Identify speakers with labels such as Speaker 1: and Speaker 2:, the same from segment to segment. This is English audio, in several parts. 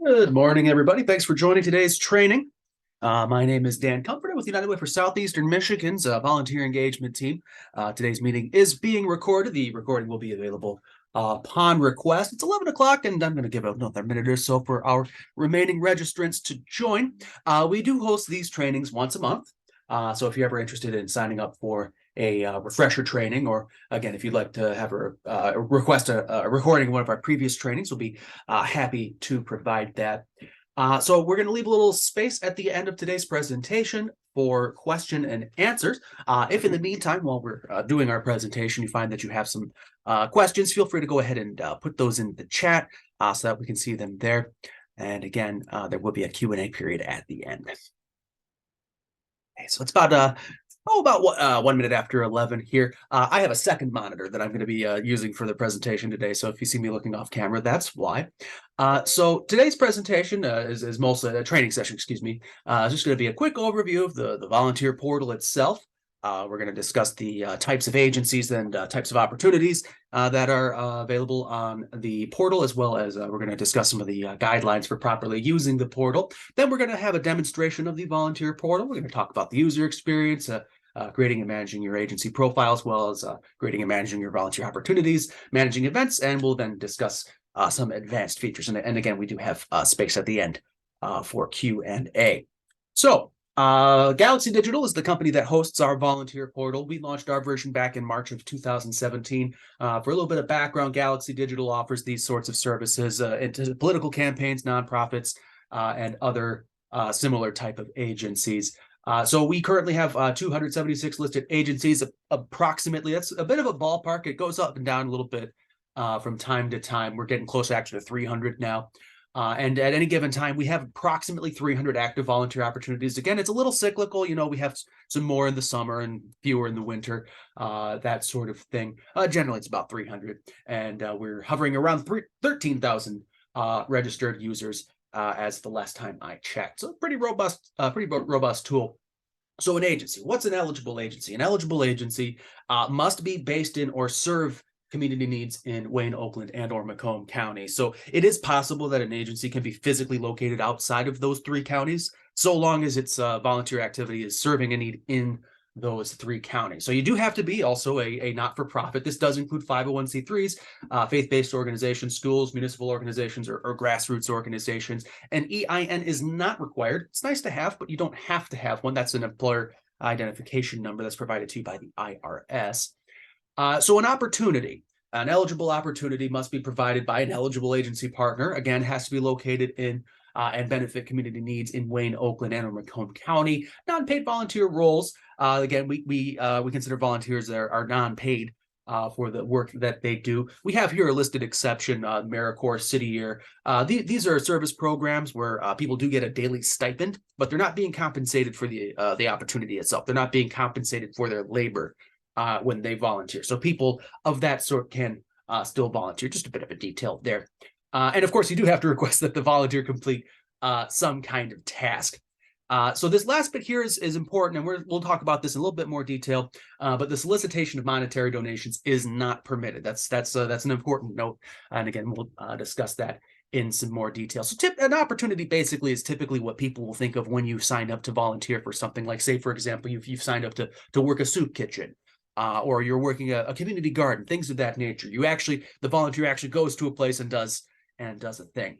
Speaker 1: Good morning, everybody. Thanks for joining today's training. My name is Dan Comforter with United Way for Southeastern Michigan's volunteer engagement team. Today's meeting is being recorded. The recording will be available upon request. It's 11 o'clock, and I'm going to give another minute or so for our remaining registrants to join. We do host these trainings once a month. So if you're ever interested in signing up for a refresher training, or again, if you'd like to have a request a recording of one of our previous trainings, we'll be happy to provide that. So we're going to leave a little space at the end of today's presentation for question and answers. If in the meantime, while we're doing our presentation, you find that you have some questions, feel free to go ahead and put those in the chat so that we can see them there. And again, there will be a Q&A period at the end. Okay, so it's about 1 minute after 11 here. I have a second monitor that I'm going to be using for the presentation today. So if you see me looking off camera, that's why. So today's presentation is mostly a training session, excuse me. It's just going to be a quick overview of the volunteer portal itself. We're going to discuss the types of agencies and types of opportunities that are available on the portal, as well as we're going to discuss some of the guidelines for properly using the portal. Then we're going to have a demonstration of the volunteer portal. We're going to talk about the user experience, creating and managing your agency profile, as well as creating and managing your volunteer opportunities, managing events, and we'll then discuss some advanced features. And again, we do have space at the end for Q&A. So Galaxy Digital is the company that hosts our volunteer portal. We launched our version back in March of 2017. For a little bit of background, Galaxy Digital offers these sorts of services into political campaigns, nonprofits, and other similar type of agencies. So we currently have 276 listed agencies, approximately. That's a bit of a ballpark. It goes up and down a little bit from time to time. We're getting close actually to 300 now. And at any given time, we have approximately 300 active volunteer opportunities. Again, it's a little cyclical. You know, we have some more in the summer and fewer in the winter, that sort of thing. Generally, it's about 300. And we're hovering around 13,000 registered users as the last time I checked. So pretty robust tool. So an agency, what's an eligible agency? An eligible agency must be based in or serve community needs in Wayne, Oakland, and or Macomb County. So it is possible that an agency can be physically located outside of those three counties, so long as its volunteer activity is serving a need in those three counties. So you do have to be also a not-for-profit. This does include 501c3s, faith-based organizations, schools, municipal organizations, or grassroots organizations. And EIN is not required. It's nice to have, but you don't have to have one. That's an employer identification number that's provided to you by the IRS. So an eligible opportunity must be provided by an eligible agency partner. Again, it has to be located in and benefit community needs in Wayne, Oakland, and Macomb County. Non-paid volunteer roles. Again, we consider volunteers that are non-paid for the work that they do. We have here a listed exception, AmeriCorps, City Year. These are service programs where people do get a daily stipend, but they're not being compensated for the opportunity itself. They're not being compensated for their labor when they volunteer. So people of that sort can still volunteer. Just a bit of a detail there. And of course, you do have to request that the volunteer complete some kind of task. So this last bit here is important, and we'll talk about this in a little bit more detail. But the solicitation of monetary donations is not permitted. That's an important note. And again, we'll discuss that in some more detail. So an opportunity basically is typically what people will think of when you sign up to volunteer for something like, say, for example, you've signed up to work a soup kitchen. Or you're working a community garden, things of that nature. The volunteer actually goes to a place and does a thing.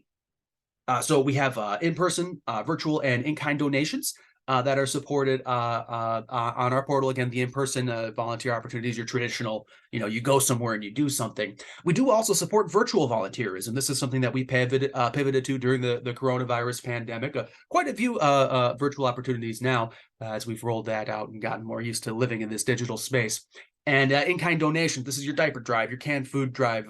Speaker 1: So we have in-person, virtual, and in-kind donations that are supported on our portal. Again, the in-person volunteer opportunities, your traditional, you go somewhere and you do something. We do also support virtual volunteerism. This is something that we pivoted to during the coronavirus pandemic. Quite a few virtual opportunities now as we've rolled that out and gotten more used to living in this digital space. And in-kind donations, this is your diaper drive, your canned food drive,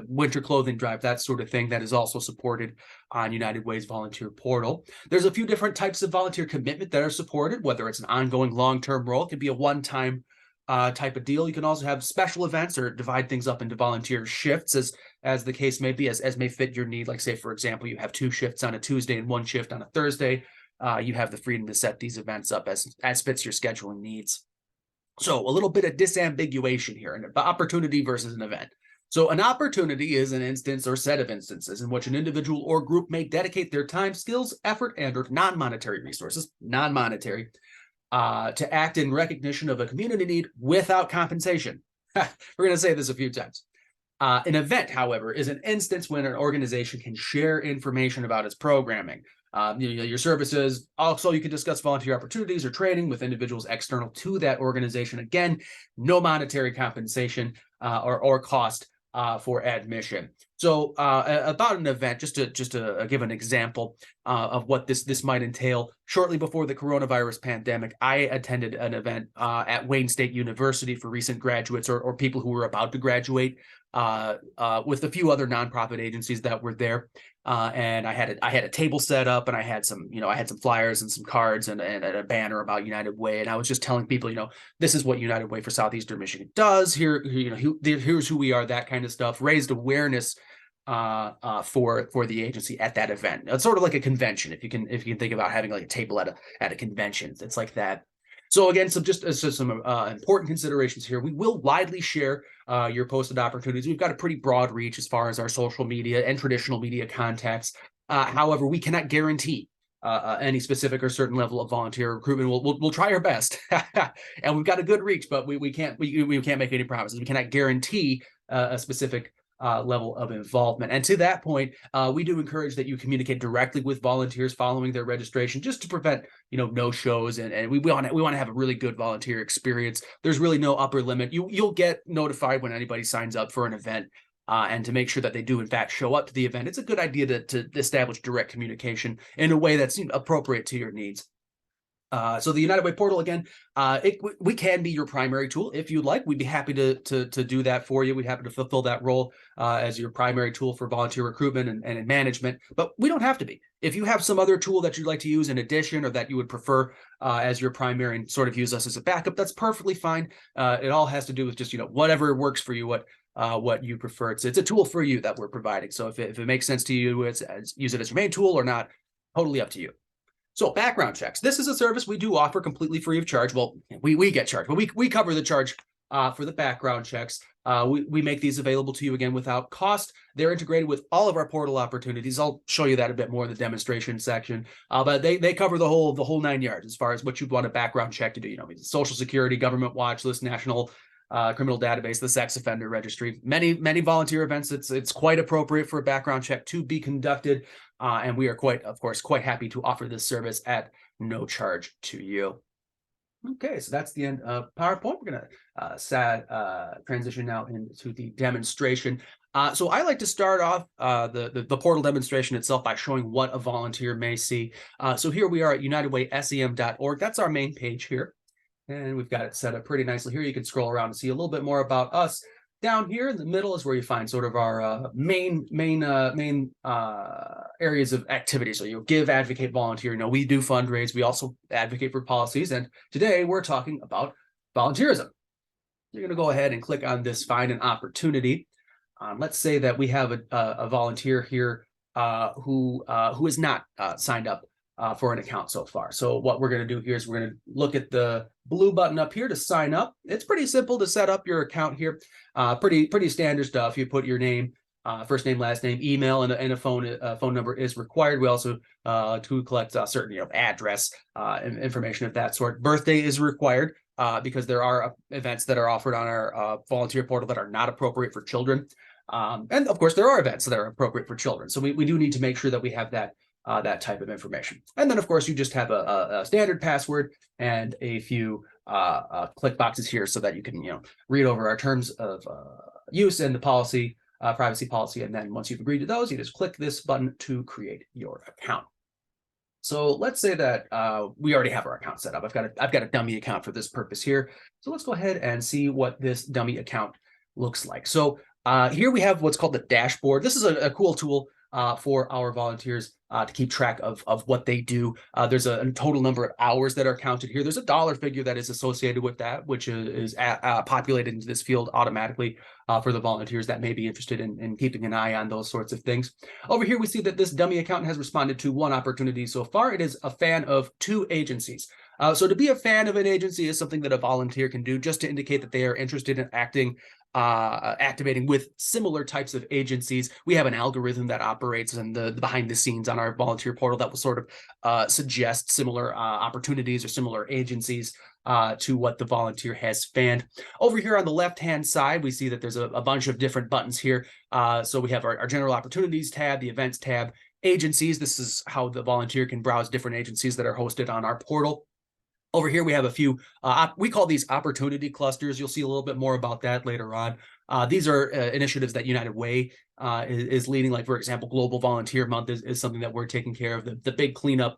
Speaker 1: winter clothing drive, that sort of thing that is also supported on United Way's volunteer portal. There's a few different types of volunteer commitment that are supported, whether it's an ongoing long-term role. It could be a one-time type of deal. You can also have special events or divide things up into volunteer shifts as the case may be, as may fit your need. Like, say, for example, you have 2 shifts on a Tuesday and 1 shift on a Thursday. You have the freedom to set these events up as fits your scheduling needs. So a little bit of disambiguation here, an opportunity versus an event. So an opportunity is an instance or set of instances in which an individual or group may dedicate their time, skills, effort, and or non-monetary resources, non-monetary, to act in recognition of a community need without compensation. We're going to say this a few times. An event, however, is an instance when an organization can share information about its programming, your services. Also, you can discuss volunteer opportunities or training with individuals external to that organization. Again, no monetary compensation or cost for admission. So about an event, just to give an example of what this might entail. Shortly before the coronavirus pandemic, I attended an event at Wayne State University for recent graduates or people who were about to graduate with a few other nonprofit agencies that were there. And I had a table set up, and I had some flyers and some cards and a banner about United Way. And I was just telling people, this is what United Way for Southeastern Michigan does. Here's who we are, that kind of stuff. Raised awareness for the agency at that event. It's sort of like a convention. If you can think about having like a table at a convention, it's like that. So again, some important considerations here. We will widely share your posted opportunities. We've got a pretty broad reach as far as our social media and traditional media contacts. However, we cannot guarantee any specific or certain level of volunteer recruitment. We'll try our best, and we've got a good reach, but we can't make any promises. We cannot guarantee a specific level of involvement. And to that point, we do encourage that you communicate directly with volunteers following their registration, just to prevent no shows. And we want to have a really good volunteer experience. There's really no upper limit. You'll get notified when anybody signs up for an event. And to make sure that they do in fact show up to the event, it's a good idea to establish direct communication in a way that's appropriate to your needs. So the United Way portal, again, we can be your primary tool if you'd like. We'd be happy to do that for you. We'd be happy to fulfill that role as your primary tool for volunteer recruitment and management, but we don't have to be. If you have some other tool that you'd like to use in addition, or that you would prefer as your primary and sort of use us as a backup, that's perfectly fine. It all has to do with just, whatever works for you, what you prefer. It's a tool for you that we're providing. So if it makes sense to you, use it as your main tool or not, totally up to you. So background checks. This is a service we do offer completely free of charge. Well, we get charged, but we cover the charge for the background checks. We make these available to you again without cost. They're integrated with all of our portal opportunities. I'll show you that a bit more in the demonstration section. But they cover the whole 9 yards as far as what you'd want a background check to do. Social Security, government watch list, national criminal database, the sex offender registry, many volunteer events. It's quite appropriate for a background check to be conducted. And we are quite happy to offer this service at no charge to you. Okay, so that's the end of PowerPoint. We're going to transition now into the demonstration. So I like to start off the portal demonstration itself by showing what a volunteer may see. So here we are at unitedwaysem.org. That's our main page here. And we've got it set up pretty nicely here. You can scroll around and see a little bit more about us. Down here in the middle is where you find sort of our main areas of activity. So give, advocate, volunteer. We do fundraise. We also advocate for policies. And today we're talking about volunteerism. You're going to go ahead and click on this Find an Opportunity. Let's say that we have a volunteer here who is not signed up for an account so far. So what we're going to do here is we're going to look at the blue button up here to sign up. It's pretty simple to set up your account here. Pretty standard stuff. You put your name, first name, last name, email, and a phone number is required. We also to collect certain address information of that sort. Birthday is required because there are events that are offered on our volunteer portal that are not appropriate for children. And of course, there are events that are appropriate for children. So we do need to make sure that we have that type of information. And then, of course, you just have a standard password and a few click boxes here so that you can read over our terms of use and the policy, privacy policy. And then once you've agreed to those, you just click this button to create your account. So let's say that we already have our account set up. I've got a dummy account for this purpose here. So let's go ahead and see what this dummy account looks like. So here we have what's called the dashboard. This is a cool tool for our volunteers to keep track of what they do. There's a total number of hours that are counted here. There's a dollar figure that is associated with that, which is populated into this field automatically for the volunteers that may be interested in keeping an eye on those sorts of things. Over here, we see that this dummy account has responded to 1 opportunity so far. It is a fan of 2 agencies. So to be a fan of an agency is something that a volunteer can do just to indicate that they are interested in acting activating with similar types of agencies. We have an algorithm that operates in the behind the scenes on our volunteer portal that will sort of suggest similar opportunities or similar agencies to what the volunteer has fanned. Over here on the left-hand side, we see that there's a bunch of different buttons here. So we have our general opportunities tab, the events tab, agencies. This is how the volunteer can browse different agencies that are hosted on our portal. Over here, we have a few, we call these opportunity clusters. You'll see a little bit more about that later on. These are initiatives that United Way is leading. Like, for example, Global Volunteer Month is something that we're taking care of. The big cleanup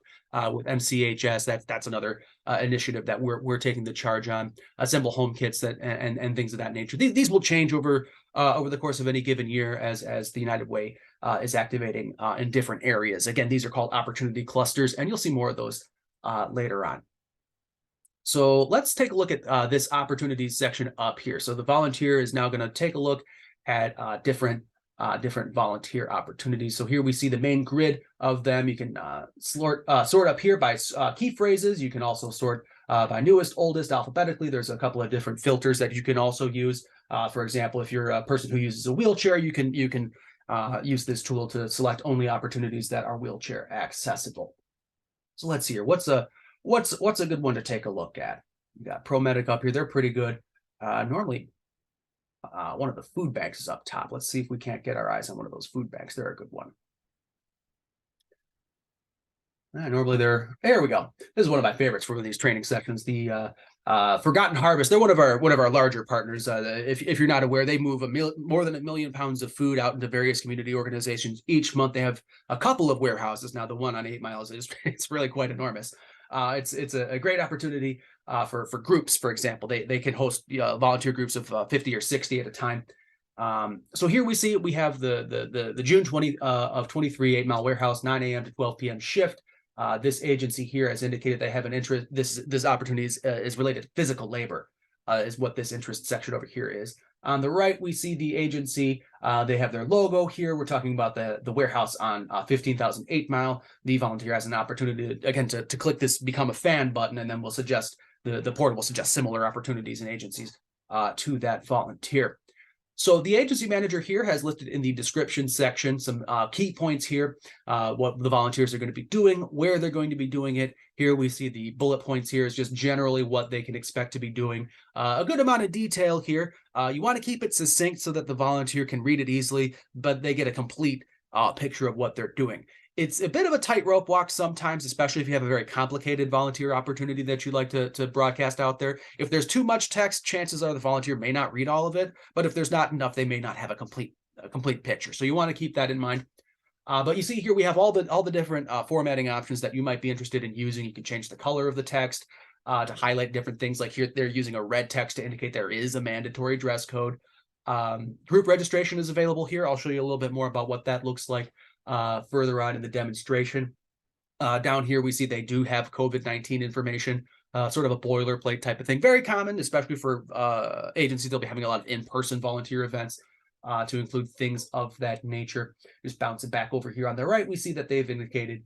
Speaker 1: with MCHS, that's another initiative that we're taking the charge on. Assemble home kits and things of that nature. These will change over the course of any given year as the United Way is activating in different areas. Again, these are called opportunity clusters, and you'll see more of those later on. So let's take a look at this opportunities section up here. So the volunteer is now going to take a look at different volunteer opportunities. So here we see the main grid of them. You can sort up here by key phrases. You can also sort by newest, oldest, alphabetically. There's a couple of different filters that you can also use. For example, if you're a person who uses a wheelchair, you can use this tool to select only opportunities that are wheelchair accessible. So let's see here. What's a good one to take a look at? You got ProMedic up here. They're pretty good. Normally, one of the food banks is up top. Let's see if we can't get our eyes on one of those food banks. They're a good one. Normally there we go. This is one of my favorites for these training sessions. The Forgotten Harvest. They're one of our larger partners. If you're not aware, they move more than 1 million pounds of food out into various community organizations each month. They have a couple of warehouses now. The one on 8 Miles it's really quite enormous. It's a great opportunity for groups. For example, they can host volunteer groups of 50 or 60 at a time. So here we see we have the June 20 of 23 8 Mile warehouse, 9 a.m. to 12 p.m. shift. This agency here has indicated they have an interest. This opportunity is related to physical labor, is what this interest section over here is. On the right, we see the agency. They have their logo here. We're talking about the warehouse on 15,000 8 Mile. The volunteer has an opportunity to click this Become a Fan button, and then we'll suggest the portal will suggest similar opportunities and agencies to that volunteer. So the agency manager here has listed in the description section some key points here, what the volunteers are going to be doing, where they're going to be doing it. Here we see the bullet points here is just generally what they can expect to be doing. A good amount of detail here. You want to keep it succinct so that the volunteer can read it easily, but they get a complete picture of what they're doing. It's a bit of a tightrope walk sometimes, especially if you have a very complicated volunteer opportunity that you'd like to broadcast out there. If there's too much text, chances are the volunteer may not read all of it. But if there's not enough, they may not have a complete picture. So you want to keep that in mind. But you see here we have all the different formatting options that you might be interested in using. You can change the color of the text to highlight different things. Like here, they're using a red text to indicate there is a mandatory dress code. Group registration is available here. I'll show you a little bit more about what that looks like further on in the demonstration. Down here, we see they do have COVID-19 information, sort of a boilerplate type of thing. Very common, especially for agencies. They'll be having a lot of in-person volunteer events to include things of that nature. Just bounce it back over here on the right. We see that they've indicated,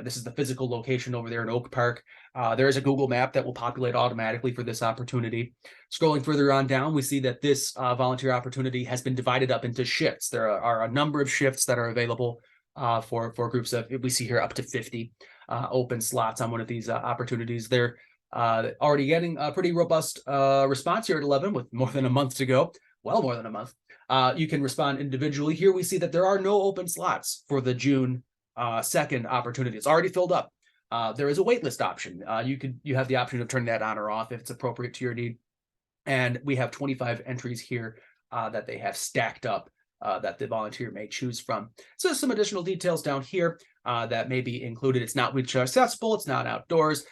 Speaker 1: this is the physical location over there in Oak Park. There is a Google map that will populate automatically for this opportunity. Scrolling further on down, we see that this volunteer opportunity has been divided up into shifts. There are a number of shifts that are available for groups of, we see here, up to 50 open slots on one of these opportunities. They're already getting a pretty robust response here at 11 with more than a month to go. Well, more than a month. You can respond individually. Here we see that there are no open slots for the June 2nd opportunity. It's already filled up. There is a waitlist option. You have the option of turning that on or off if it's appropriate to your need. And we have 25 entries here that they have stacked up that the volunteer may choose from. So some additional details down here that may be included. It's not wheelchair accessible. It's not outdoors.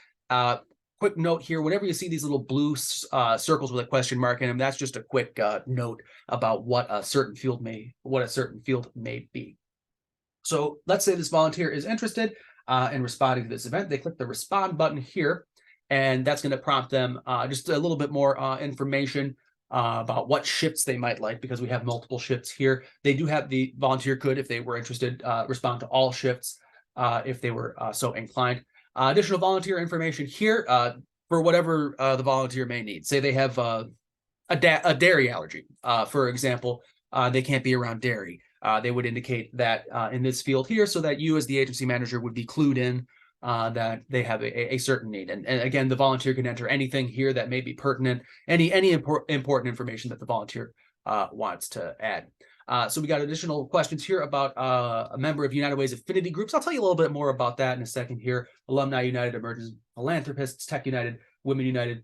Speaker 1: Quick note here, whenever you see these little blue circles with a question mark in them, that's just a quick note about what a certain field may be. So let's say this volunteer is interested in responding to this event. They click the respond button here, and that's going to prompt them just a little bit more information about what shifts they might like, because we have multiple shifts here. They do have, the volunteer could, if they were interested, respond to all shifts if they were so inclined. Additional volunteer information here for whatever the volunteer may need. Say they have a dairy allergy. For example, they can't be around dairy. They would indicate that in this field here, so that you as the agency manager would be clued in that they have a certain need. And again, the volunteer can enter anything here that may be pertinent, any important information that the volunteer wants to add. So we got additional questions here about a member of United Way's affinity groups. I'll tell you a little bit more about that in a second here. Alumni United, Emerging Philanthropists, Tech United, Women United.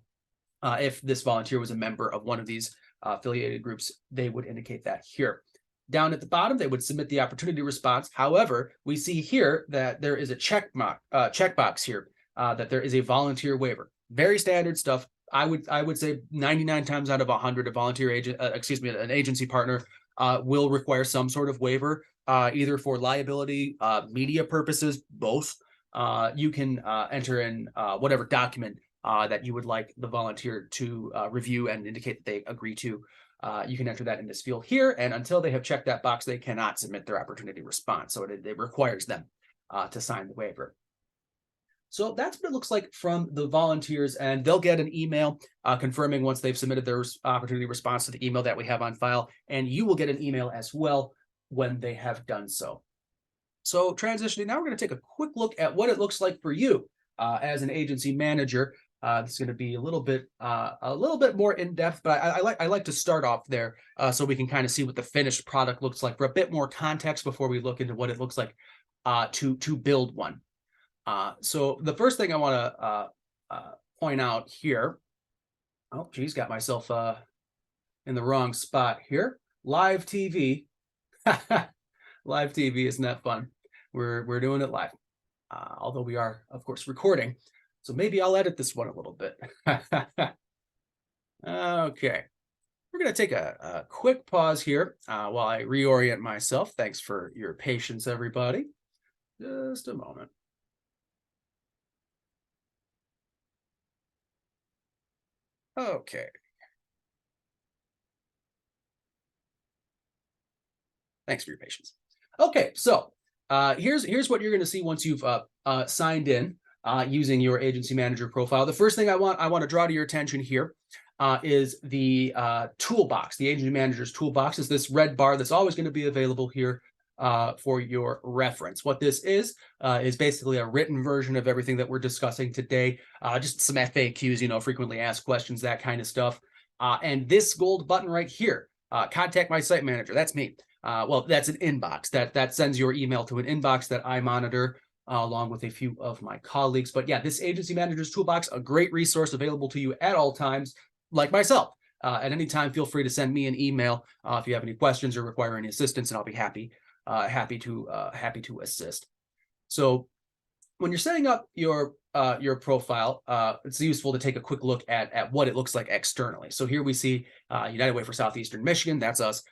Speaker 1: If this volunteer was a member of one of these affiliated groups, they would indicate that here. Down at the bottom, they would submit the opportunity response. However, we see here that there is a checkbox here that there is a volunteer waiver. Very standard stuff. I would say 99 times out of 100, a volunteer agent, an agency partner will require some sort of waiver, either for liability, media purposes, both. You can enter in whatever document that you would like the volunteer to review and indicate that they agree to. You can enter that in this field here, and until they have checked that box, they cannot submit their opportunity response. So it requires them to sign the waiver. So that's what it looks like from the volunteers, and they'll get an email confirming once they've submitted their opportunity response to the email that we have on file, and you will get an email as well when they have done so. So transitioning, now we're going to take a quick look at what it looks like for you as an agency manager. This is going to be a little bit more in depth, but I like to start off there so we can kind of see what the finished product looks like for a bit more context before we look into what it looks like to build one. So the first thing I want to point out here. Oh, geez, got myself in the wrong spot here. Live TV, live TV, isn't that fun? We're doing it live, although we are, of course, recording. So maybe I'll edit this one a little bit. Okay. We're going to take a quick pause here while I reorient myself. Thanks for your patience, everybody. Just a moment. Okay. Thanks for your patience. Okay, so here's what you're going to see once you've signed in. Using your agency manager profile. The first thing I want to draw to your attention here is the toolbox. The agency manager's toolbox is this red bar that's always going to be available here for your reference. What this is basically a written version of everything that we're discussing today. Just some FAQs, frequently asked questions, that kind of stuff. And this gold button right here, contact my site manager. That's me. Well, that's an inbox that sends your email to an inbox that I monitor. Along with a few of my colleagues. But yeah, this agency manager's toolbox, a great resource available to you at all times, like myself. At any time, feel free to send me an email if you have any questions or require any assistance, and I'll be happy to assist. So when you're setting up your profile, it's useful to take a quick look at what it looks like externally. So here we see United Way for Southeastern Michigan. That's us.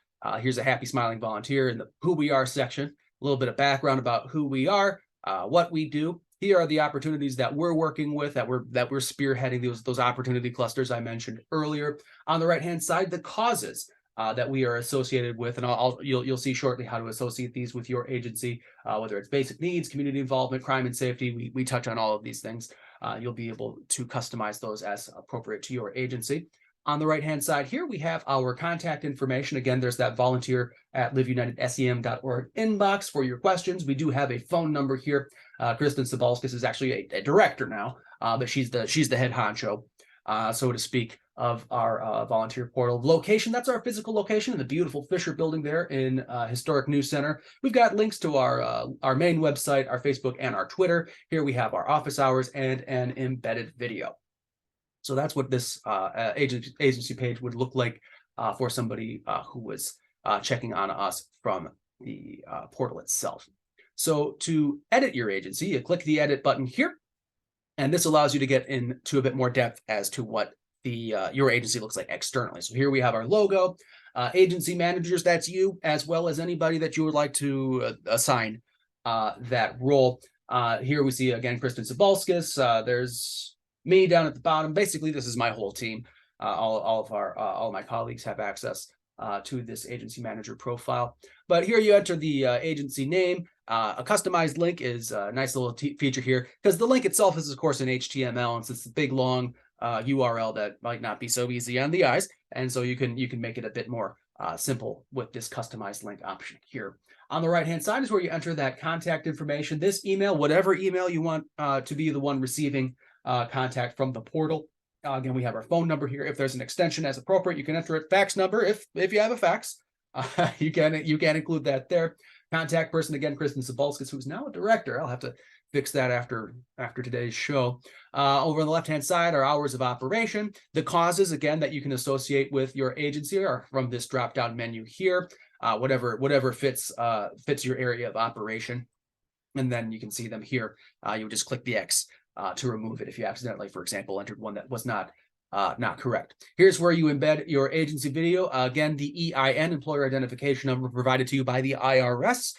Speaker 1: Here's a happy smiling volunteer in the Who We Are section. A little bit of background about who we are. What we do. Here are the opportunities that we're working with, that we're spearheading, those opportunity clusters I mentioned earlier. On the right-hand side, the causes that we are associated with, and you'll see shortly how to associate these with your agency, whether it's basic needs, community involvement, crime and safety. We touch on all of these things. You'll be able to customize those as appropriate to your agency. On the right-hand side here, we have our contact information. Again, there's that volunteer@liveunitedsem.org inbox for your questions. We do have a phone number here. Kristen Sabalskis is actually a director now, but she's the head honcho, so to speak, of our volunteer portal. Location, that's our physical location in the beautiful Fisher building there in Historic News Center. We've got links to our main website, our Facebook, and our Twitter. Here we have our office hours and an embedded video. So that's what this agency page would look like for somebody who was checking on us from the portal itself. So to edit your agency, you click the edit button here, and this allows you to get into a bit more depth as to what your agency looks like externally. So here we have our logo, agency managers, that's you, as well as anybody that you would like to assign that role. Here we see, again, Kristen Sabalskis. There's me down at the bottom. Basically, this is my whole team. All of my colleagues have access to this agency manager profile. But here you enter the agency name. A customized link is a nice little feature here, because the link itself is, of course, in HTML, and since it's a big, long URL that might not be so easy on the eyes. And so you can make it a bit more simple with this customized link option here. On the right-hand side is where you enter that contact information. This email, whatever email you want to be the one receiving contact from the portal. Again, we have our phone number here. If there's an extension as appropriate, you can enter it. Fax number, if you have a fax, you can include that there. Contact person, again, Kristen Sabalskis, who's now a director. I'll have to fix that after today's show. Over on the left-hand side are hours of operation. The causes, again, that you can associate with your agency are from this drop-down menu here. Whatever fits your area of operation, and then you can see them here. You would just click the X to remove it if you accidentally, for example, entered one that was not correct. Here's where you embed your agency video. Again, the EIN, employer identification number, provided to you by the IRS.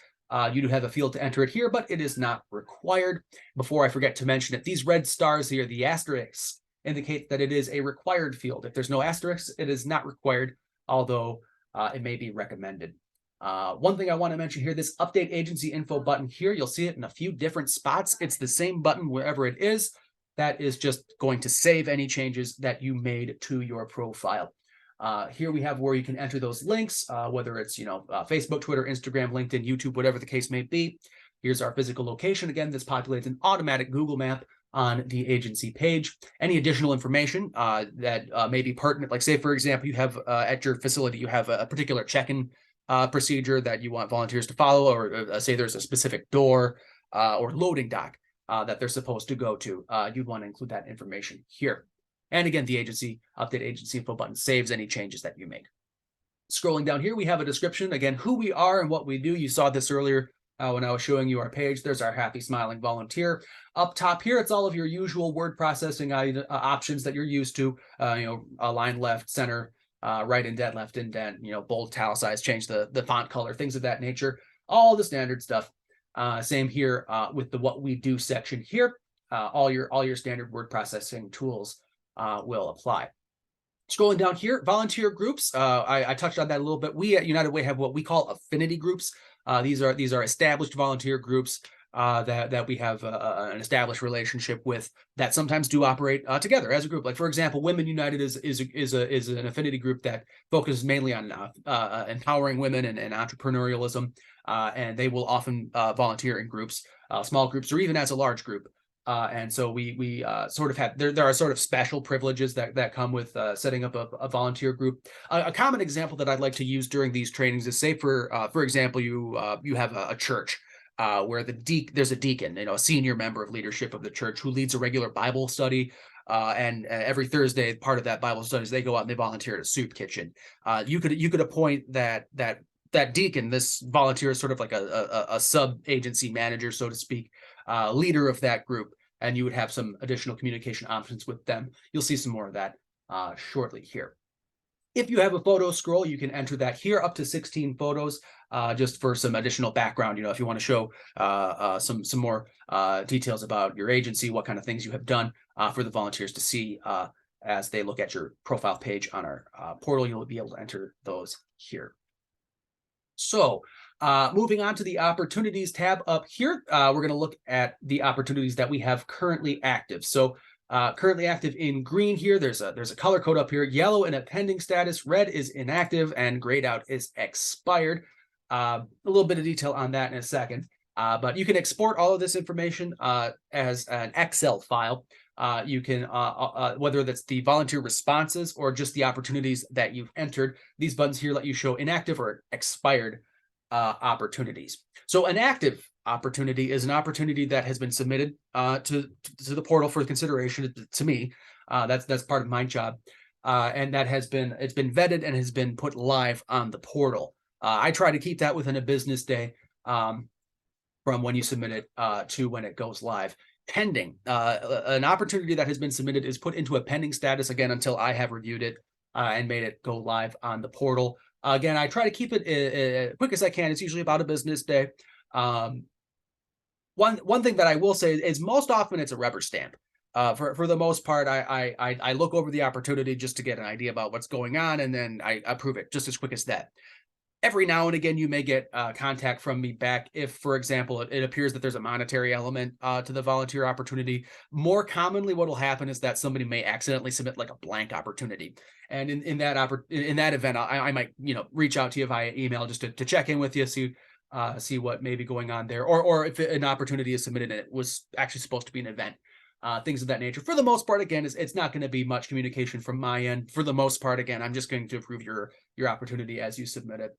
Speaker 1: You do have a field to enter it here, but it is not required. Before I forget to mention it, these red stars here, the asterisks, indicate that it is a required field. If there's no asterisks, it is not required, although it may be recommended. One thing I want to mention here, this update agency info button here, you'll see it in a few different spots. It's the same button wherever it is. That is just going to save any changes that you made to your profile. Here we have where you can enter those links, whether it's Facebook, Twitter, Instagram, LinkedIn, YouTube, whatever the case may be. Here's our physical location. Again, this populates an automatic Google map on the agency page. Any additional information that may be pertinent, like say, for example, you have at your facility, you have a particular check-in procedure that you want volunteers to follow, or say there's a specific door or loading dock that they're supposed to go to. You'd want to include that information here. And again, the update agency info button saves any changes that you make. Scrolling down here, we have a description, again, who we are and what we do. You saw this earlier when I was showing you our page. There's our happy, smiling volunteer. Up top here, it's all of your usual word processing options that you're used to, align left, center, right indent, left indent, bold, italicized, change the font color, things of that nature, all the standard stuff. Same here with the what we do section here. All your standard word processing tools will apply. Scrolling down here, volunteer groups. I touched on that a little bit. We at United Way have what we call affinity groups. These are established volunteer groups that we have an established relationship with, that sometimes do operate together as a group. Like, for example, Women United is an affinity group that focuses mainly on empowering women and entrepreneurialism, and they will often volunteer in groups, small groups, or even as a large group. And so we sort of have, there are sort of special privileges that come with setting up a volunteer group. A common example that I'd like to use during these trainings is, say, for example, you have a church where there's a deacon, a senior member of leadership of the church, who leads a regular Bible study. And every Thursday, part of that Bible studies, they go out and they volunteer at a soup kitchen. You could appoint that deacon, this volunteer, is sort of like a sub-agency manager, so to speak, leader of that group, and you would have some additional communication options with them. You'll see some more of that shortly here. If you have a photo scroll, you can enter that here, up to 16 photos, just for some additional background. If you want to show some more details about your agency, what kind of things you have done for the volunteers to see as they look at your profile page on our portal, you'll be able to enter those here. So moving on to the opportunities tab up here, we're going to look at the opportunities that we have currently active. So currently active in green here, there's a color code up here. Yellow in a pending status, red is inactive, and grayed out is expired. A little bit of detail on that in a second, but you can export all of this information as an Excel file. You can, whether that's the volunteer responses or just the opportunities that you've entered, these buttons here let you show inactive or expired opportunities. So an active opportunity is an opportunity that has been submitted to the portal for consideration to me. That's part of my job, and it's been vetted and has been put live on the portal. I try to keep that within a business day from when you submit it to when it goes live. Pending, an opportunity that has been submitted is put into a pending status, again, until I have reviewed it and made it go live on the portal. Again, I try to keep it as quick as I can. It's usually about a business day. One thing that I will say is most often it's a rubber stamp. For the most part, I look over the opportunity just to get an idea about what's going on, and then I approve it just as quick as that. Every now and again, you may get contact from me back if, for example, it appears that there's a monetary element to the volunteer opportunity. More commonly, what will happen is that somebody may accidentally submit like a blank opportunity, and in that event, I might reach out to you via email just to check in with you, see what may be going on there, or if an opportunity is submitted and it was actually supposed to be an event. Things of that nature. For the most part, again, it's not going to be much communication from my end. For the most part, again, I'm just going to approve your opportunity as you submit it.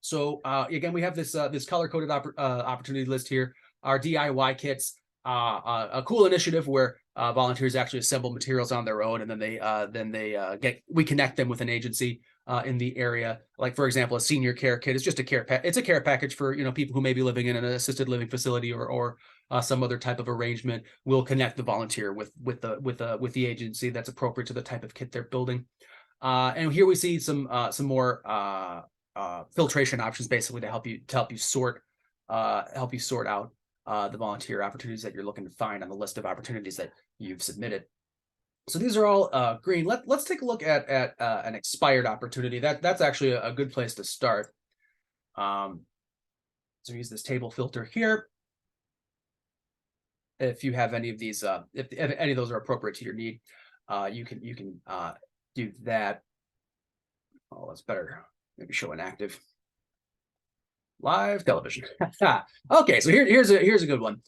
Speaker 1: So again, we have this color-coded opportunity list here. Our DIY kits, a cool initiative where volunteers actually assemble materials on their own, and then we connect them with an agency in the area. Like, for example, a senior care kit is just a care package for people who may be living in an assisted living facility or some other type of arrangement. We'll connect the volunteer with the agency that's appropriate to the type of kit they're building. And here we see some more filtration options, basically to help you sort out the volunteer opportunities that you're looking to find on the list of opportunities that you've submitted. So these are all green. Let's take a look at an expired opportunity. That's actually a good place to start. So use this table filter here. If you have any of these, if any of those are appropriate to your need, you can do that. Oh, that's better. Maybe show an active live television. Okay, so here's a good one.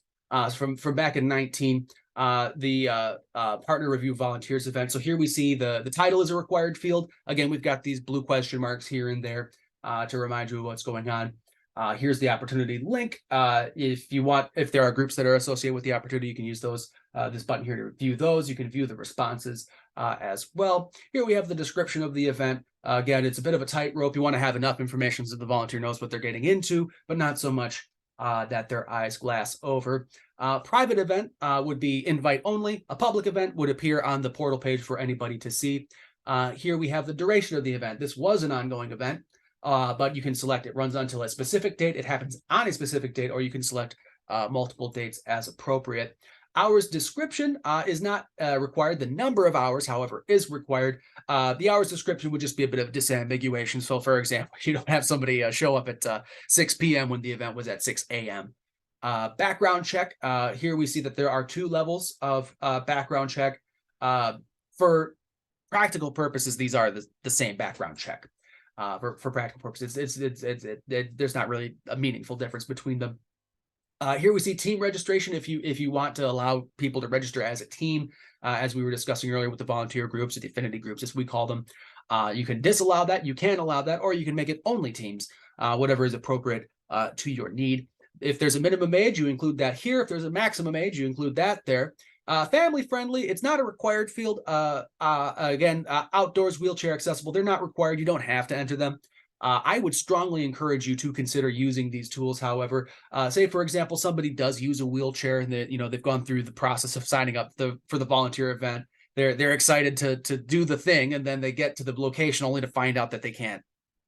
Speaker 1: From back in 19, the partner review volunteers event. So here we see the title is a required field. Again, we've got these blue question marks here and there to remind you of what's going on. Here's the opportunity link. If there are groups that are associated with the opportunity, you can use those. This button here to view those. You can view the responses as well. Here we have the description of the event. Again, it's a bit of a tightrope. You want to have enough information so the volunteer knows what they're getting into, but not so much that their eyes glass over. Private event would be invite only. A public event would appear on the portal page for anybody to see. Here we have the duration of the event. This was an ongoing event, but you can select it runs until a specific date. It happens on a specific date, or you can select multiple dates as appropriate. Hours description is not required. The number of hours, however, is required. The hours description would just be a bit of disambiguation. So, for example, you don't have somebody show up at 6 p.m. when the event was at 6 a.m. Background check. Here we see that there are 2 levels of background check. For practical purposes, these are the same background check. For practical purposes, there's not really a meaningful difference between them. Here we see team registration. If you want to allow people to register as a team, as we were discussing earlier with the volunteer groups or the affinity groups, as we call them, you can disallow that, you can allow that, or you can make it only teams, whatever is appropriate to your need. If there's a minimum age, you include that here. If there's a maximum age, you include that there. Family friendly, it's not a required field. Again, outdoors, wheelchair accessible, they're not required. You don't have to enter them. I would strongly encourage you to consider using these tools. However, say, for example, somebody does use a wheelchair and they've gone through the process of signing up for the volunteer event. They're excited to do the thing, and then they get to the location only to find out that they can't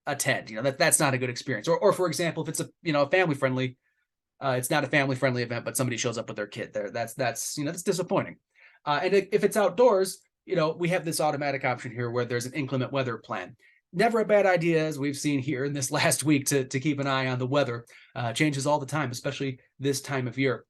Speaker 1: attend. That's not a good experience. Or for example, if it's a family friendly, it's not a family friendly event, but somebody shows up with their kid there. That's disappointing. And if it's outdoors, we have this automatic option here where there's an inclement weather plan. Never a bad idea, as we've seen here in this last week, to keep an eye on the weather. Changes all the time, especially this time of year.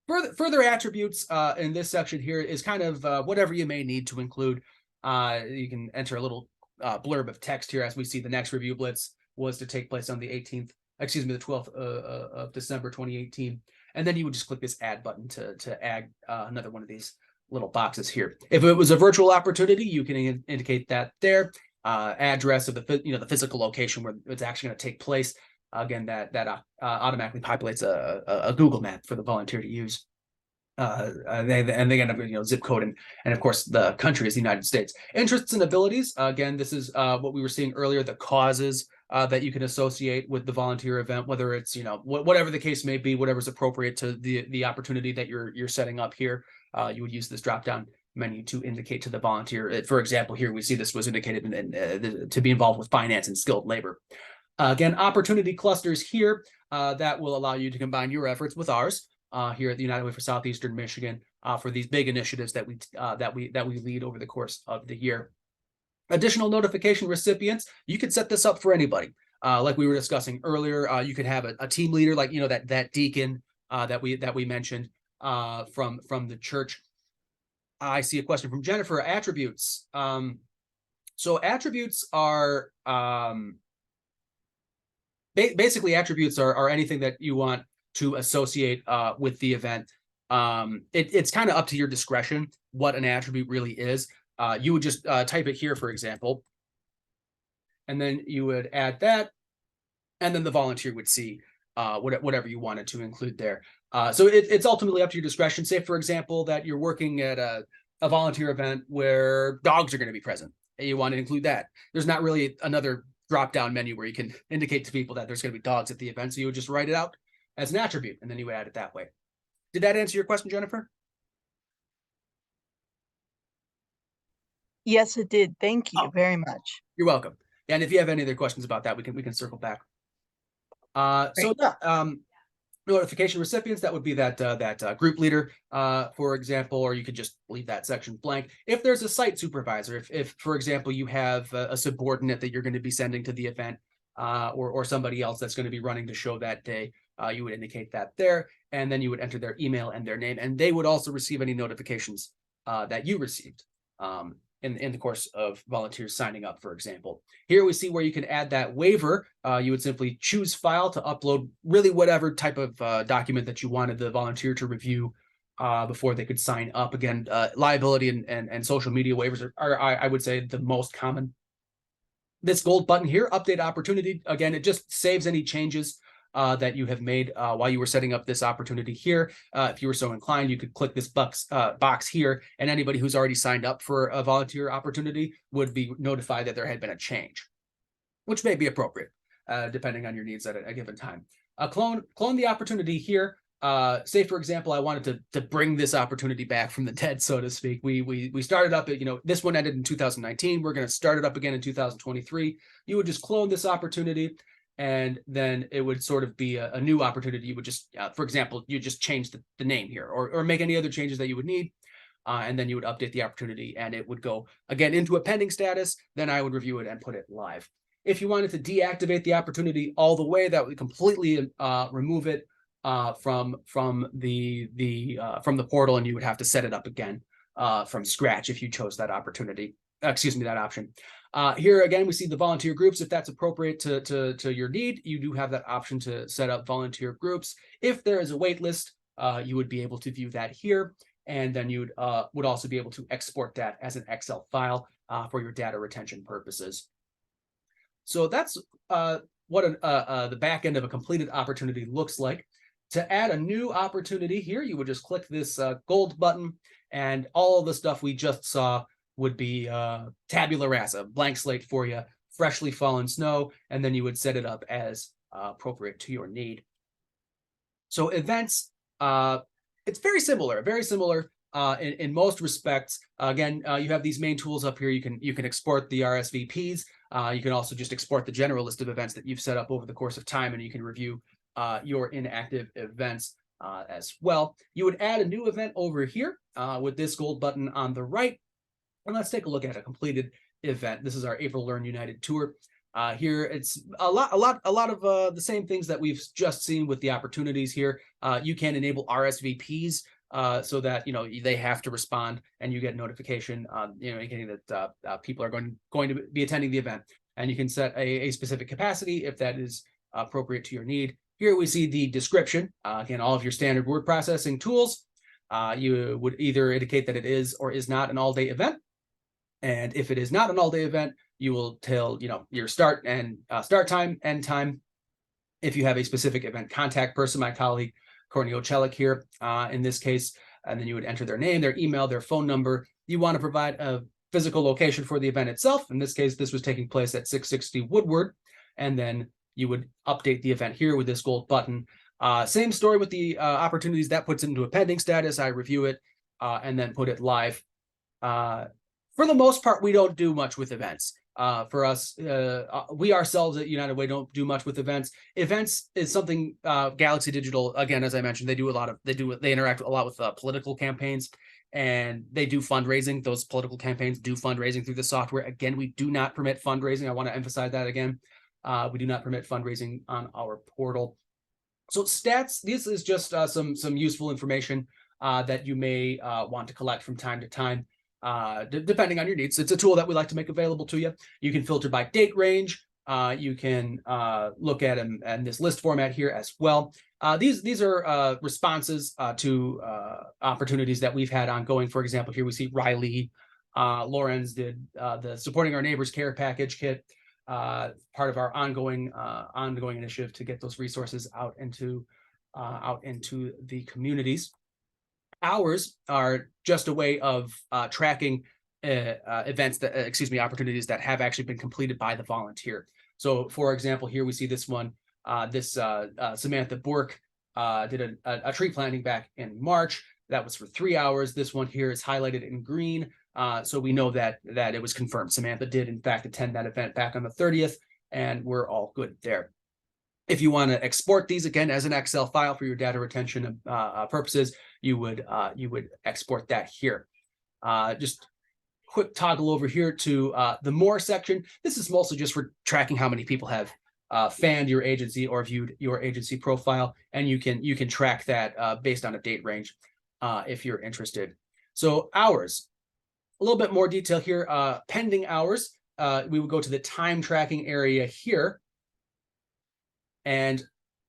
Speaker 1: Further attributes in this section here is kind of whatever you may need to include. You can enter a little blurb of text here, as we see the next review blitz was to take place on the 12th of December 2018. And then you would just click this add button to add another one of these little boxes here. If it was a virtual opportunity, you can indicate that there. Address of the physical location where it's actually going to take place. Again, that automatically populates a Google map for the volunteer to use. They end up zip code and of course the country is the United States. Interests and abilities. Again, this is what we were seeing earlier. The causes that you can associate with the volunteer event, whether it's whatever the case may be, whatever's appropriate to the opportunity that you're setting up here. You would use this drop down menu to indicate to the volunteer. For example, here we see this was indicated to be involved with finance and skilled labor. Again, opportunity clusters here that will allow you to combine your efforts with ours here at the United Way for Southeastern Michigan for these big initiatives that we lead over the course of the year. Additional notification recipients, you can set this up for anybody. Like we were discussing earlier, you could have a team leader, like, you know, that deacon that we mentioned from the church. I see a question from Jennifer. Attributes. So attributes are basically attributes are anything that you want to associate with the event. It's kind of up to your discretion what an attribute really is. You would just type it here, for example, and then you would add that, and then the volunteer would see whatever you wanted to include there. So it's ultimately up to your discretion. Say, for example, that you're working at a volunteer event where dogs are going to be present, and you want to include that. There's not really another drop-down menu where you can indicate to people that there's going to be dogs at the event, so you would just write it out as an attribute, and then you would add it that way. Did that answer your question, Jennifer?
Speaker 2: Yes, it did. Thank you very much.
Speaker 1: You're welcome. And if you have any other questions about that, we can circle back. So yeah, notification recipients, that would be that group leader, for example, or you could just leave that section blank. If there's a site supervisor, if for example, you have a subordinate that you're going to be sending to the event, or somebody else that's going to be running the show that day, you would indicate that there, and then you would enter their email and their name, and they would also receive any notifications that you received in the course of volunteers signing up, for example. Here we see where you can add that waiver. You would simply choose file to upload really whatever type of document that you wanted the volunteer to review before they could sign up. Again, liability and social media waivers are I would say, the most common. This gold button here, update opportunity, again, it just saves any changes that you have made while you were setting up this opportunity here. If you were so inclined, you could click this box here, and anybody who's already signed up for a volunteer opportunity would be notified that there had been a change, which may be appropriate depending on your needs at a given time. Clone the opportunity here. Say, for example, I wanted to bring this opportunity back from the dead, so to speak. We started up at, this one ended in 2019. We're going to start it up again in 2023. You would just clone this opportunity, and then it would sort of be a new opportunity. You would just, for example, you just change the name here, or make any other changes that you would need, and then you would update the opportunity, and it would go again into a pending status. Then I would review it and put it live. If you wanted to deactivate the opportunity all the way, that would completely remove it from the portal, and you would have to set it up again from scratch if you chose that opportunity. That option. Here again, we see the volunteer groups. If that's appropriate to your need, you do have that option to set up volunteer groups. If there is a wait list, you would be able to view that here, and then you would also be able to export that as an Excel file for your data retention purposes. So that's what the back end of a completed opportunity looks like. To add a new opportunity here, you would just click this gold button, and all of the stuff we just saw would be tabula rasa, blank slate for you, freshly fallen snow, and then you would set it up as appropriate to your need. So events, it's very similar in most respects. Again, you have these main tools up here. You can export the RSVPs. You can also just export the general list of events that you've set up over the course of time, and you can review your inactive events as well. You would add a new event over here with this gold button on the right. And let's take a look at a completed event. This is our April Learn United tour. Here, it's a lot of the same things that we've just seen with the opportunities here. You can enable RSVPs so that they have to respond, and you get notification, indicating that people are going to be attending the event. And you can set a specific capacity if that is appropriate to your need. Here we see the description. Again, all of your standard word processing tools. You would either indicate that it is or is not an all-day event. And if it is not an all-day event, you will tell your start time, end time. If you have a specific event contact person, my colleague Courtney Ochelik here in this case, and then you would enter their name, their email, their phone number. You want to provide a physical location for the event itself. In this case, this was taking place at 660 Woodward, and then you would update the event here with this gold button. Same story with the opportunities. That puts it into a pending status. I review it and then put it live. For the most part, we don't do much with events. For us, we ourselves at United Way don't do much with events. Events is something Galaxy Digital, again, as I mentioned, they interact a lot with political campaigns, and they do fundraising. Those political campaigns do fundraising through the software. Again, we do not permit fundraising. I want to emphasize that again. We do not permit fundraising on our portal. So stats, this is just some useful information that you may want to collect from time to time, depending on your needs. It's a tool that we like to make available to you. You can filter by date range. You can look at them in this list format here as well. These are responses to opportunities that we've had ongoing. For example, here we see Riley Lorenz did the Supporting Our Neighbors Care Package Kit, part of our ongoing initiative to get those resources out into the communities. Hours are just a way of tracking events that, opportunities that have actually been completed by the volunteer. So, for example, here we see this one. Samantha Bork did a tree planting back in March. That was for 3 hours. This one here is highlighted in green. So we know that it was confirmed. Samantha did, in fact, attend that event back on the 30th, and we're all good there. If you want to export these again as an Excel file for your data retention purposes, you would export that here. Just quick toggle over here to the More section. This is mostly just for tracking how many people have fanned your agency or viewed your agency profile, and you can track that based on a date range if you're interested. So hours, a little bit more detail here. Pending hours, we would go to the time tracking area here. And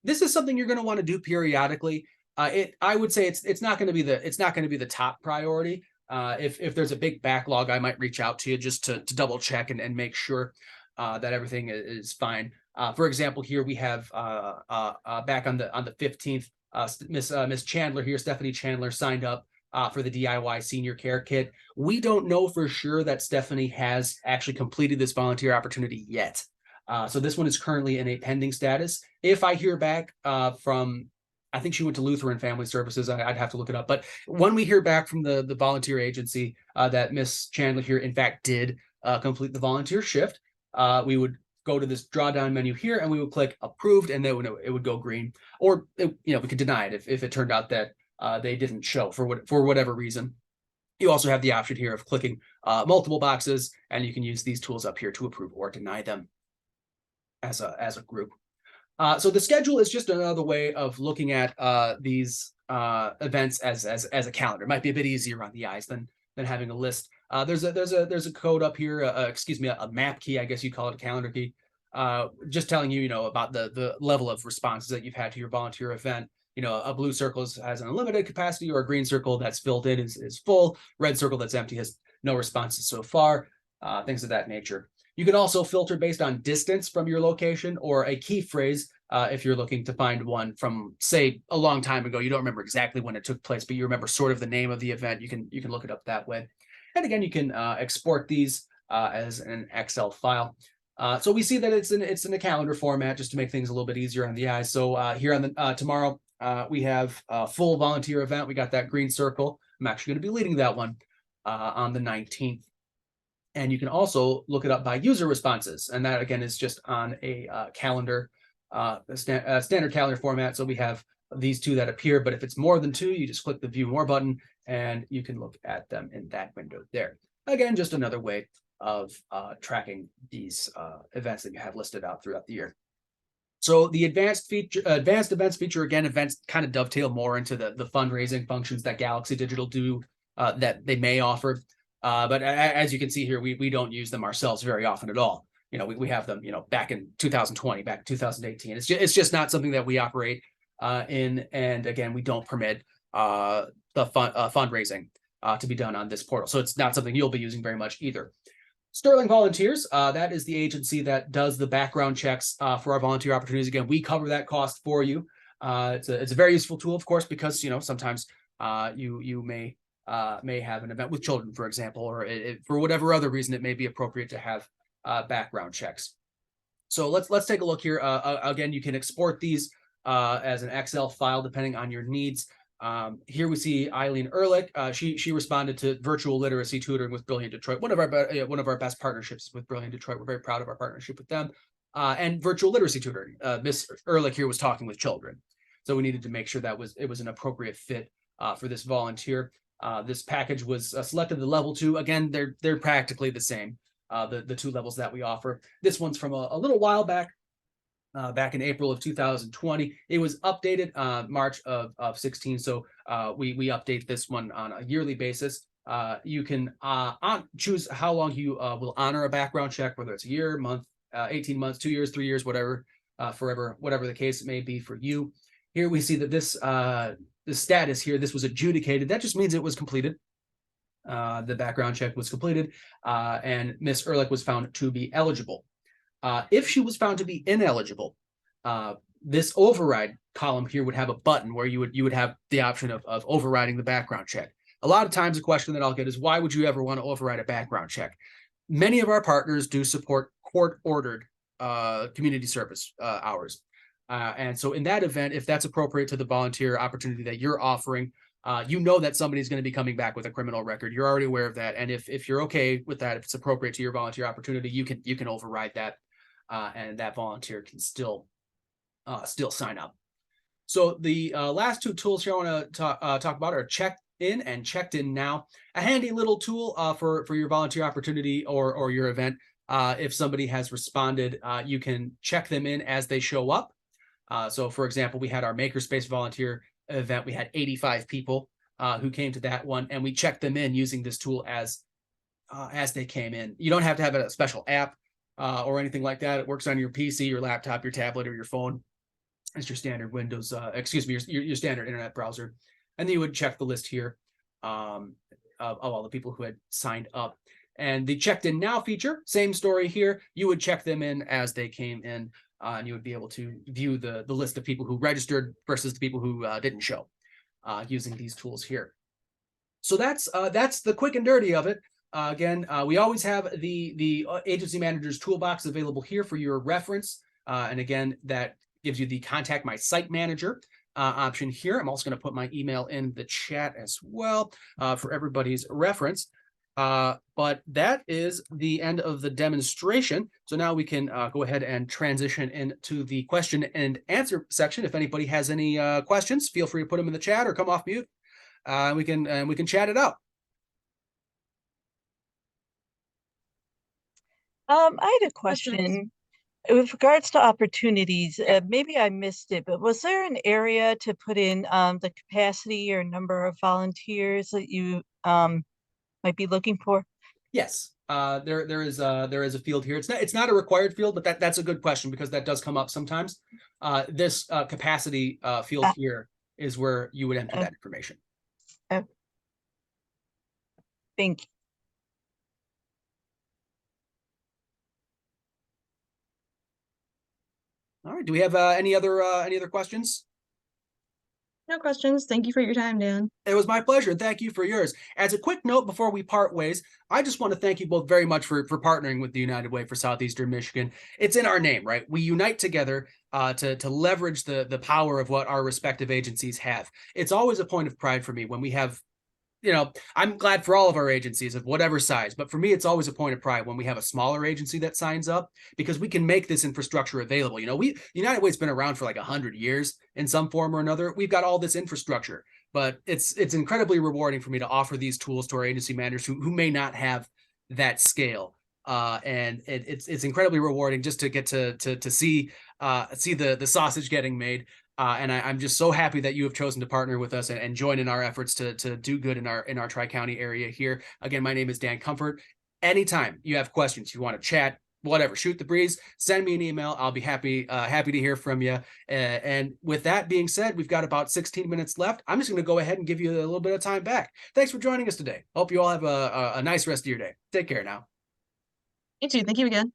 Speaker 1: this is something you're going to want to do periodically. I would say it's not going to be the top priority. If there's a big backlog, I might reach out to you just to double check and make sure that everything is fine. For example, here we have back on the 15th, Miss Chandler here, Stephanie Chandler, signed up for the DIY senior care kit. We don't know for sure that Stephanie has actually completed this volunteer opportunity yet. So this one is currently in a pending status. If I hear back from, I think she went to Lutheran Family Services, I'd have to look it up. But when we hear back from the volunteer agency that Miss Chandler here, in fact, did complete the volunteer shift, we would go to this drawdown menu here and we would click approved, and then it would go green. Or we could deny it if it turned out that they didn't show for whatever reason. You also have the option here of clicking multiple boxes, and you can use these tools up here to approve or deny them as a group. So the schedule is just another way of looking at these events as a calendar. It might be a bit easier on the eyes than having a list. There's a code up here, a map key, I guess you call it, a calendar key, just telling you, about the level of responses that you've had to your volunteer event. A blue circle has an unlimited capacity, or a green circle that's filled in is full. Red circle that's empty has no responses so far, things of that nature. You can also filter based on distance from your location, or a key phrase if you're looking to find one from, say, a long time ago. You don't remember exactly when it took place, but you remember sort of the name of the event. You can look it up that way. And again, you can export these as an Excel file. So we see that it's in a calendar format, just to make things a little bit easier on the eyes. So here on the tomorrow, we have a full volunteer event. We got that green circle. I'm actually going to be leading that one on the 19th. And you can also look it up by user responses. And that, again, is just on a calendar, standard calendar format. So we have these two that appear, but if it's more than two, you just click the View More button, and you can look at them in that window there. Again, just another way of tracking these events that you have listed out throughout the year. So the advanced events feature, again, events kind of dovetail more into the fundraising functions that Galaxy Digital do, that they may offer. But as you can see here, we don't use them ourselves very often at all. We have them, back in 2020, back in 2018. It's just not something that we operate in. And again, we don't permit the fundraising to be done on this portal. So it's not something you'll be using very much either. Sterling Volunteers, that is the agency that does the background checks for our volunteer opportunities. Again, we cover that cost for you. It's a very useful tool, of course, because sometimes you may have an event with children, for example, or for whatever other reason it may be appropriate to have background checks. So let's take a look here. Again, you can export these as an Excel file depending on your needs. Here we see Eileen Ehrlich. She responded to virtual literacy tutoring with Brilliant Detroit, one of our best partnerships with Brilliant Detroit. We're very proud of our partnership with them. And virtual literacy tutoring. Miss Ehrlich here was talking with children, so we needed to make sure that it was an appropriate fit for this volunteer. This package was selected to level 2. Again, they're practically the same, the two levels that we offer. This one's from a little while back. back in April of 2020. It was updated March of 16. So we update this one on a yearly basis. You can choose how long you will honor a background check, whether it's a year, month, 18 months, 2 years, 3 years, whatever, forever, whatever the case may be for you. Here we see that this the status here, this was adjudicated. That just means it was completed. The background check was completed, and Miss Ehrlich was found to be eligible. If she was found to be ineligible, this override column here would have a button where you would have the option of overriding the background check. A lot of times, a question that I'll get is, why would you ever want to override a background check? Many of our partners do support court-ordered community service hours. And so in that event, if that's appropriate to the volunteer opportunity that you're offering, you know that somebody's going to be coming back with a criminal record. You're already aware of that. And if you're okay with that, if it's appropriate to your volunteer opportunity, you can override that, and that volunteer can still sign up. So the last two tools here I want to talk about are checked in and checked in now. A handy little tool for your volunteer opportunity or your event. If somebody has responded, you can check them in as they show up. So for example, we had our Makerspace volunteer event. We had 85 people who came to that one, and we checked them in using this tool as they came in. You don't have to have a special app or anything like that. It works on your PC, your laptop, your tablet, or your phone. It's your standard Windows, your standard internet browser. And then you would check the list here of all the people who had signed up. And the checked in now feature, same story here. You would check them in as they came in, and you would be able to view the list of people who registered versus the people who didn't show using these tools here. So that's the quick and dirty of it. Again, we always have the agency manager's toolbox available here for your reference. And again, that gives you the contact my site manager option here. I'm also going to put my email in the chat as well for everybody's reference. But that is the end of the demonstration. So now we can go ahead and transition into the question and answer section. If anybody has any questions, feel free to put them in the chat or come off mute. We can chat it out.
Speaker 2: I had a question with regards to opportunities. Maybe I missed it, but was there an area to put in the capacity or number of volunteers that you might be looking for?
Speaker 1: Yes, there is a field here. It's not a required field, but that's a good question because that does come up sometimes. This capacity field here is where you would enter that information.
Speaker 2: Thank you.
Speaker 1: All right. Do we have any other questions?
Speaker 3: No questions. Thank you for your time, Dan.
Speaker 1: It was my pleasure. Thank you for yours. As a quick note before we part ways, I just want to thank you both very much for partnering with the United Way for Southeastern Michigan. It's in our name, right? We unite together to leverage the power of what our respective agencies have. It's always a point of pride for me when we have, I'm glad for all of our agencies of whatever size, but for me, it's always a point of pride when we have a smaller agency that signs up because we can make this infrastructure available. United Way's been around for like 100 years in some form or another. We've got all this infrastructure, but it's incredibly rewarding for me to offer these tools to our agency managers who may not have that scale. And it's incredibly rewarding just to get to see the sausage getting made. And I'm just so happy that you have chosen to partner with us and join in our efforts to do good in our Tri-County area here. Again, my name is Dan Comfort. Anytime you have questions, you want to chat, whatever, shoot the breeze, send me an email. I'll be happy to hear from you. And with that being said, we've got about 16 minutes left. I'm just going to go ahead and give you a little bit of time back. Thanks for joining us today. Hope you all have a nice rest of your day. Take care now.
Speaker 3: You too. Thank you again.